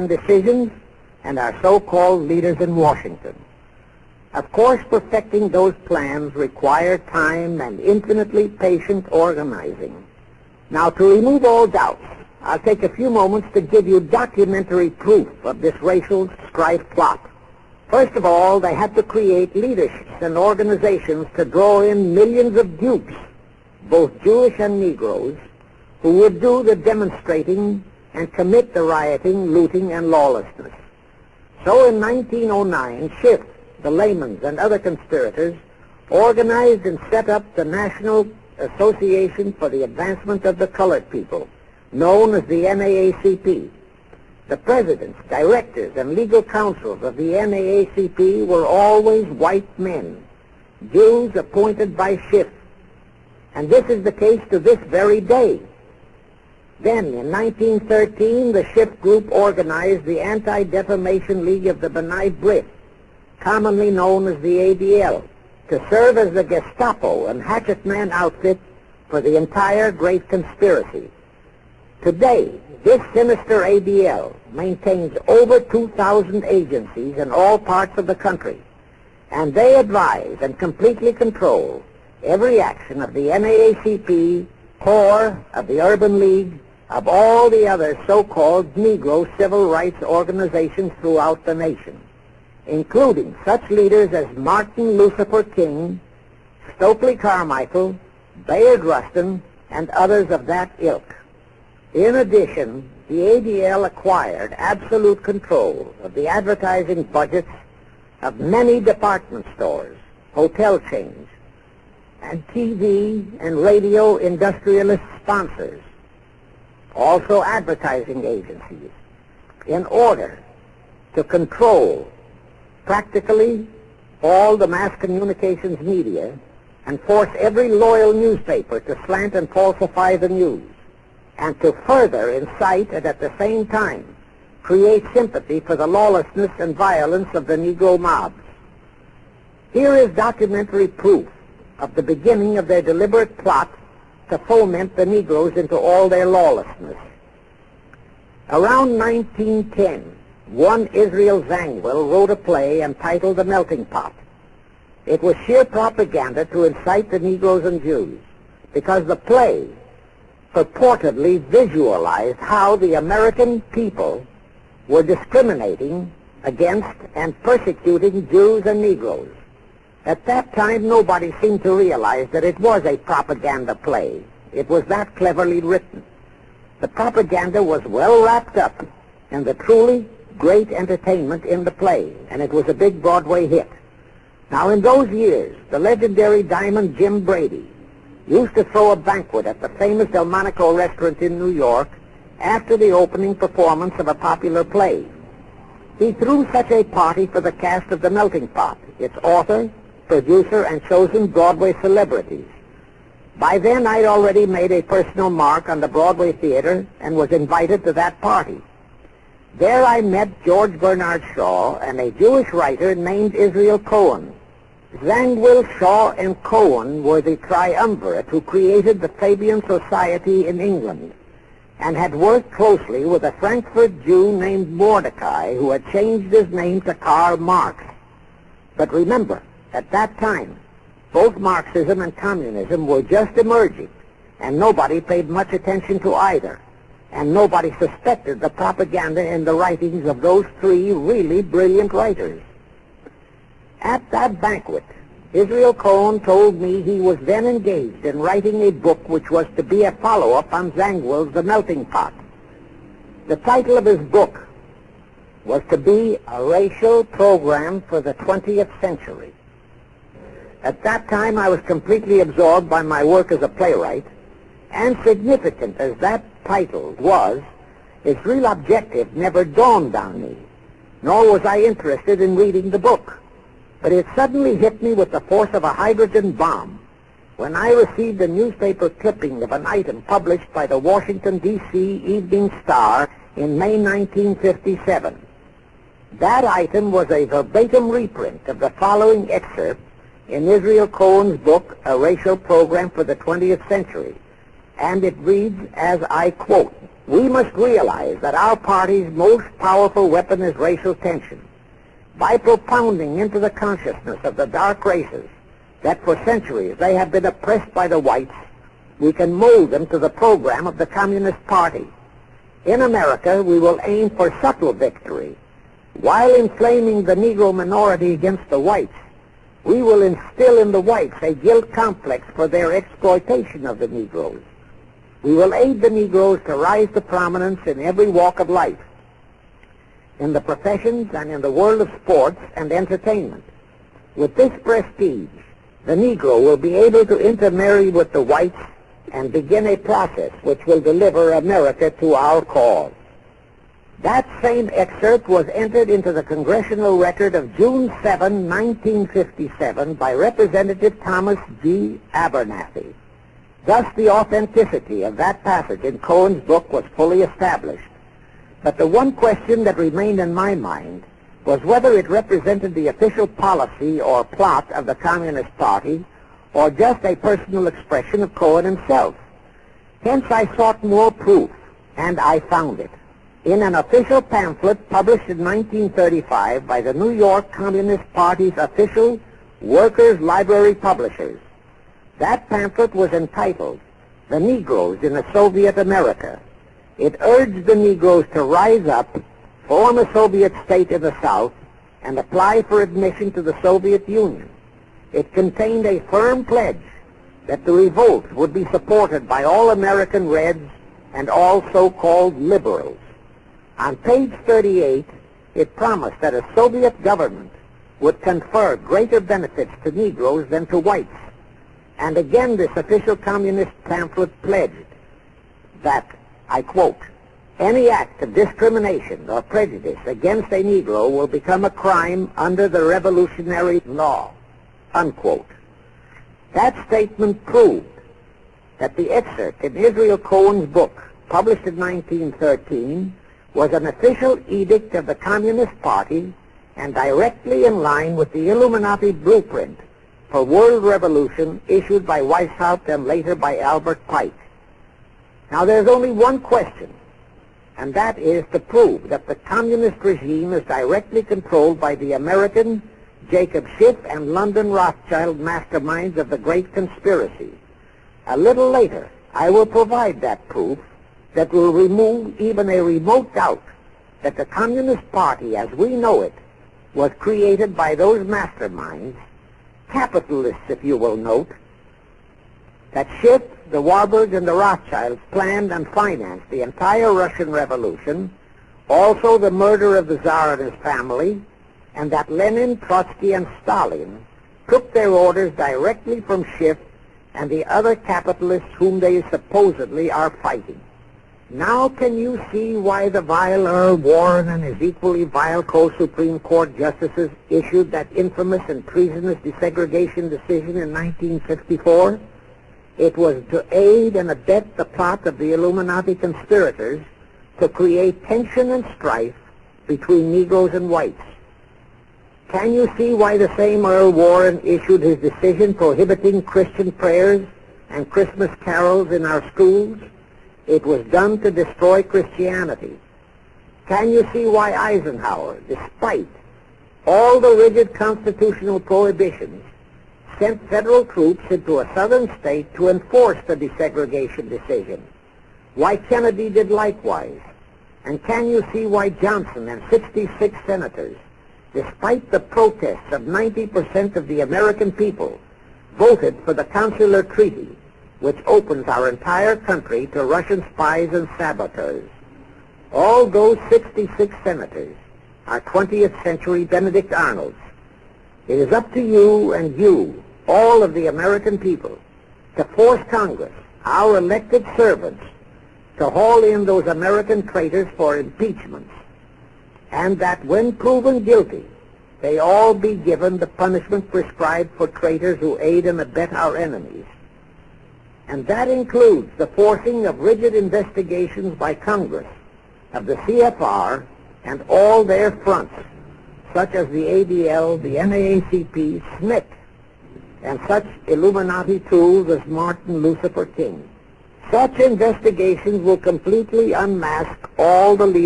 decisions and are so-called leaders in Washington. Of course, perfecting those plans required time and infinitely patient organizing. Now, to remove all doubts, I'll take a few moments to give you documentary proof of this racial strife plot. First of all, they had to create leaderships and organizations to draw in millions of dupes, both Jewish and Negroes, who would do the demonstrating and commit the rioting, looting, and lawlessness. So in 1909, Schiff, the Laymans, and other conspirators organized and set up the National Association for the Advancement of the Colored People, known as the NAACP. The presidents, directors, and legal counsels of the NAACP were always white men, Jews appointed by Schiff. And this is the case to this very day. Then, in 1913, the Schiff Group organized the Anti-Defamation League of the B'nai B'rith, commonly known as the ADL, to serve as the Gestapo and hatchet man outfit for the entire great conspiracy. Today, this sinister ADL maintains over 2,000 agencies in all parts of the country, and they advise and completely control every action of the NAACP, CORE, of the Urban League, of all the other so-called Negro civil rights organizations throughout the nation, including such leaders as Martin Lucifer King, Stokely Carmichael, Bayard Rustin, and others of that ilk. In addition, the ADL acquired absolute control of the advertising budgets of many department stores, hotel chains, and TV and radio industrialist sponsors, also advertising agencies, in order to control practically all the mass communications media and force every loyal newspaper to slant and falsify the news, and to further incite and at the same time create sympathy for the lawlessness and violence of the Negro mobs. Here is documentary proof of the beginning of their deliberate plot to foment the Negroes into all their lawlessness. Around 1910, one Israel Zangwill wrote a play entitled The Melting Pot. It was sheer propaganda to incite the Negroes and Jews, because the play purportedly visualized how the American people were discriminating against and persecuting Jews and Negroes. At that time, nobody seemed to realize that it was a propaganda play. It was that cleverly written. The propaganda was well wrapped up in the truly great entertainment in the play, and it was a big Broadway hit. Now, in those years, the legendary Diamond Jim Brady used to throw a banquet at the famous Delmonico restaurant in New York after the opening performance of a popular play. He threw such a party for the cast of The Melting Pot, its author, producer, and chosen Broadway celebrities. By then, I'd already made a personal mark on the Broadway theater and was invited to that party. There I met George Bernard Shaw and a Jewish writer named Israel Cohen. Zangwill, Shaw, and Cohen were the triumvirate who created the Fabian Society in England and had worked closely with a Frankfurt Jew named Mordecai, who had changed his name to Karl Marx. But remember, at that time, both Marxism and communism were just emerging, and nobody paid much attention to either, and nobody suspected the propaganda in the writings of those three really brilliant writers. At that banquet, Israel Cohen told me he was then engaged in writing a book which was to be a follow-up on Zangwill's The Melting Pot. The title of his book was to be A Racial Program for the 20th Century. At that time, I was completely absorbed by my work as a playwright, and significant as that title was, its real objective never dawned on me, nor was I interested in reading the book. But it suddenly hit me with the force of a hydrogen bomb when I received a newspaper clipping of an item published by the Washington, D.C. Evening Star in May 1957. That item was a verbatim reprint of the following excerpt in Israel Cohen's book, A Racial Program for the 20th Century, and it reads as I quote, We must realize that our party's most powerful weapon is racial tension. By propounding into the consciousness of the dark races that for centuries they have been oppressed by the whites, we can mold them to the program of the Communist Party. In America, we will aim for subtle victory. While inflaming the Negro minority against the whites, we will instill in the whites a guilt complex for their exploitation of the Negroes. We will aid the Negroes to rise to prominence in every walk of life, in the professions and in the world of sports and entertainment. With this prestige, the Negro will be able to intermarry with the whites and begin a process which will deliver America to our cause. That same excerpt was entered into the congressional record of June 7, 1957 by Representative Thomas G. Abernathy. Thus the authenticity of that passage in Cohen's book was fully established. But the one question that remained in my mind was whether it represented the official policy or plot of the Communist Party or just a personal expression of Cohen himself. Hence I sought more proof, and I found it. In an official pamphlet published in 1935 by the New York Communist Party's official Workers' Library Publishers. That pamphlet was entitled, "The Negroes in a Soviet America." It urged the Negroes to rise up, form a Soviet state in the South, and apply for admission to the Soviet Union. It contained a firm pledge that the revolt would be supported by all American Reds and all so-called liberals. On page 38, it promised that a Soviet government would confer greater benefits to Negroes than to whites. And again, this official communist pamphlet pledged that, I quote, "Any act of discrimination or prejudice against a Negro will become a crime under the revolutionary law," unquote. That statement proved that the excerpt in Israel Cohen's book, published in 1913, was an official edict of the Communist Party and directly in line with the Illuminati blueprint for world revolution issued by Weishaupt and later by Albert Pike. Now there's only one question, and that is to prove that the communist regime is directly controlled by the American Jacob Schiff and London Rothschild masterminds of the Great Conspiracy. A little later, I will provide that proof that will remove even a remote doubt that the Communist Party as we know it was created by those masterminds, capitalists if you will note, that Schiff, the Warburg, and the Rothschilds planned and financed the entire Russian Revolution, also the murder of the Tsar and his family, and that Lenin, Trotsky, and Stalin took their orders directly from Schiff and the other capitalists whom they supposedly are fighting. Now can you see why the vile Earl Warren and his equally vile co-Supreme Court justices issued that infamous and treasonous desegregation decision in 1954? It was to aid and abet the plot of the Illuminati conspirators to create tension and strife between Negroes and whites. Can you see why the same Earl Warren issued his decision prohibiting Christian prayers and Christmas carols in our schools? It was done to destroy Christianity. Can you see why Eisenhower, despite all the rigid constitutional prohibitions, sent federal troops into a southern state to enforce the desegregation decision? Why Kennedy did likewise? And can you see why Johnson and 66 senators, despite the protests of 90% of the American people, voted for the Consular Treaty, which opens our entire country to Russian spies and saboteurs? All those 66 senators are 20th century Benedict Arnolds. It is up to you and you, all of the American people, to force Congress, our elected servants, to haul in those American traitors for impeachments, and that when proven guilty, they all be given the punishment prescribed for traitors who aid and abet our enemies. And that includes the forcing of rigid investigations by Congress of the CFR and all their fronts, such as the ADL, the NAACP, SNCC, and such Illuminati tools as Martin Lucifer King. Such investigations will completely unmask all the leaders